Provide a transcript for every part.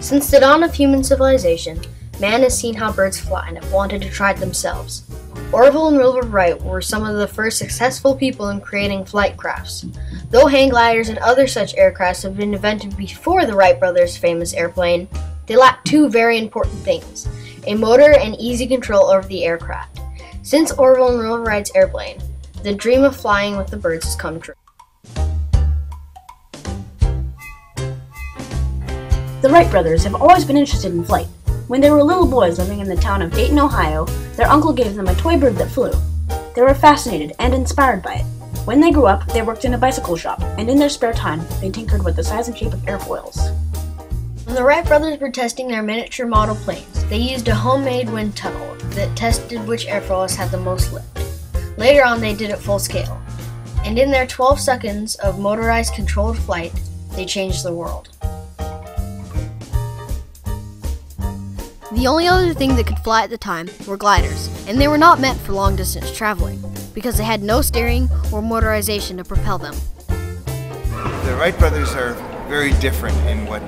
Since the dawn of human civilization, man has seen how birds fly and have wanted to try it themselves. Orville and Wilbur Wright were some of the first successful people in creating flight crafts. Though hang gliders and other such aircrafts have been invented before the Wright brothers' famous airplane, they lack two very important things: a motor and easy control over the aircraft. Since Orville and Wilbur Wright's airplane, the dream of flying with the birds has come true. The Wright brothers have always been interested in flight. When they were little boys living in the town of Dayton, Ohio, their uncle gave them a toy bird that flew. They were fascinated and inspired by it. When they grew up, they worked in a bicycle shop, and in their spare time, they tinkered with the size and shape of airfoils. When the Wright brothers were testing their miniature model planes, they used a homemade wind tunnel that tested which airfoils had the most lift. Later on, they did it full scale, and in their 12 seconds of motorized controlled flight, they changed the world. The only other thing that could fly at the time were gliders, and they were not meant for long-distance traveling, because they had no steering or motorization to propel them. The Wright brothers are very different in what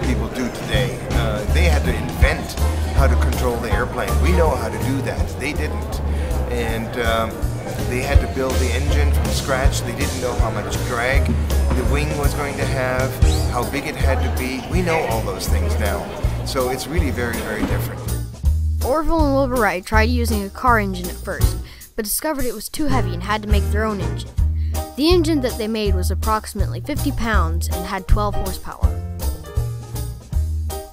people do today. They had to invent how to control the airplane. We know how to do that. They didn't. And they had to build the engine from scratch. They didn't know how much drag the wing was going to have, how big it had to be. We know all those things now. So it's really very, very different. Orville and Wilbur Wright tried using a car engine at first, but discovered it was too heavy and had to make their own engine. The engine that they made was approximately 50 pounds and had 12 horsepower.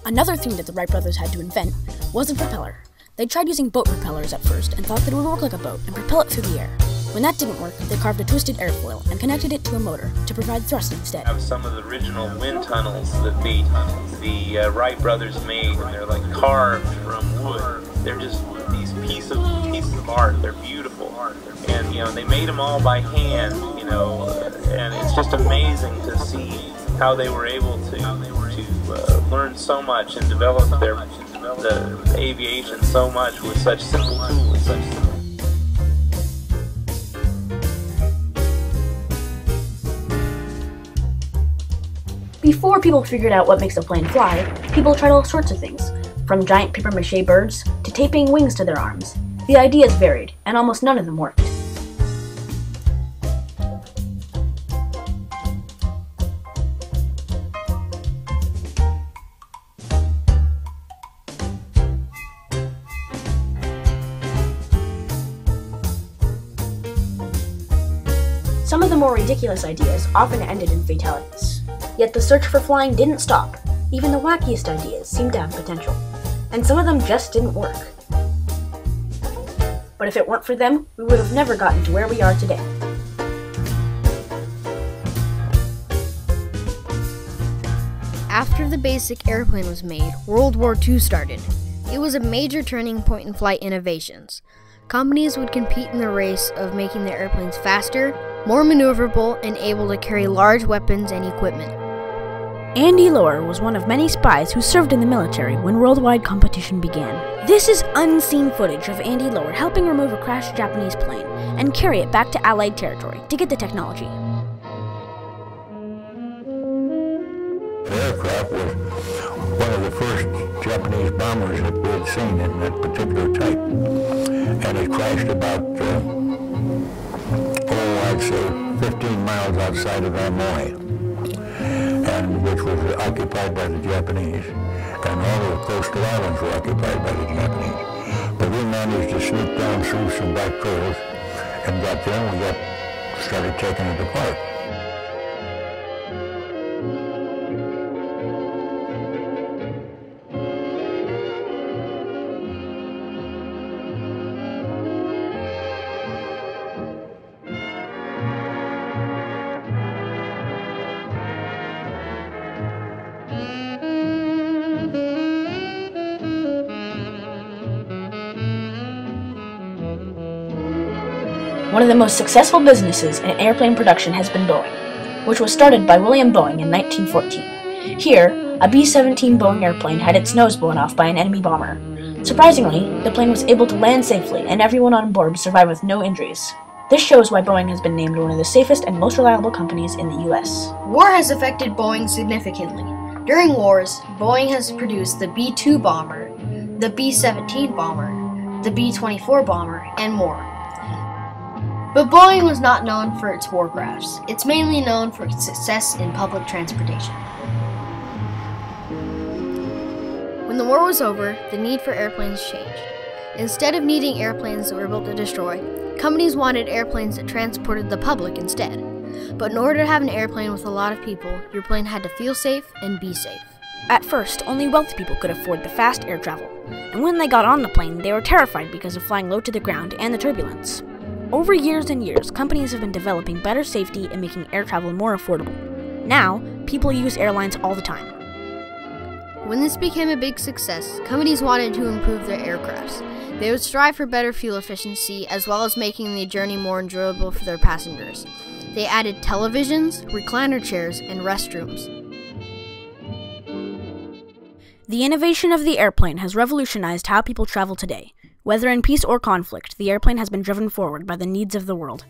Another thing that the Wright brothers had to invent was a propeller. They tried using boat propellers at first and thought that it would work like a boat and propel it through the air. When that didn't work, they carved a twisted airfoil and connected it to a motor to provide thrust instead. Have some of the original wind tunnels that the Wright brothers made, and they're like carved from wood. They're just these pieces of art. They're beautiful, and they made them all by hand. And it's just amazing to see how they were able to learn so much and develop the aviation so much with such simple tools. Before people figured out what makes a plane fly, people tried all sorts of things, from giant papier-mâché birds to taping wings to their arms. The ideas varied, and almost none of them worked. Some of the more ridiculous ideas often ended in fatalities. Yet the search for flying didn't stop. Even the wackiest ideas seemed to have potential, and some of them just didn't work. But if it weren't for them, we would have never gotten to where we are today. After the basic airplane was made, World War II started. It was a major turning point in flight innovations. Companies would compete in the race of making their airplanes faster, more maneuverable, and able to carry large weapons and equipment. Andy Lower was one of many spies who served in the military when worldwide competition began. This is unseen footage of Andy Lower helping remove a crashed Japanese plane and carry it back to Allied territory to get the technology. The aircraft was one of the first Japanese bombers that we had seen in that particular type. And it crashed about, I'd say 15 miles outside of Amoy, and which was occupied by the Japanese, and all of the coastal islands were occupied by the Japanese. But we managed to sneak down through some back trails and got there, and we started taking it apart. One of the most successful businesses in airplane production has been Boeing, which was started by William Boeing in 1914. Here, a B-17 Boeing airplane had its nose blown off by an enemy bomber. Surprisingly, the plane was able to land safely and everyone on board survived with no injuries. This shows why Boeing has been named one of the safest and most reliable companies in the US. War has affected Boeing significantly. During wars, Boeing has produced the B-2 bomber, the B-17 bomber, the B-24 bomber, and more. But Boeing was not known for its warcrafts. It's mainly known for its success in public transportation. When the war was over, the need for airplanes changed. Instead of needing airplanes that were built to destroy, companies wanted airplanes that transported the public instead. But in order to have an airplane with a lot of people, your plane had to feel safe and be safe. At first, only wealthy people could afford the fast air travel, and when they got on the plane, they were terrified because of flying low to the ground and the turbulence. Over years and years, companies have been developing better safety and making air travel more affordable. Now, people use airlines all the time. When this became a big success, companies wanted to improve their aircrafts. They would strive for better fuel efficiency as well as making the journey more enjoyable for their passengers. They added televisions, recliner chairs, and restrooms. The innovation of the airplane has revolutionized how people travel today. Whether in peace or conflict, the airplane has been driven forward by the needs of the world.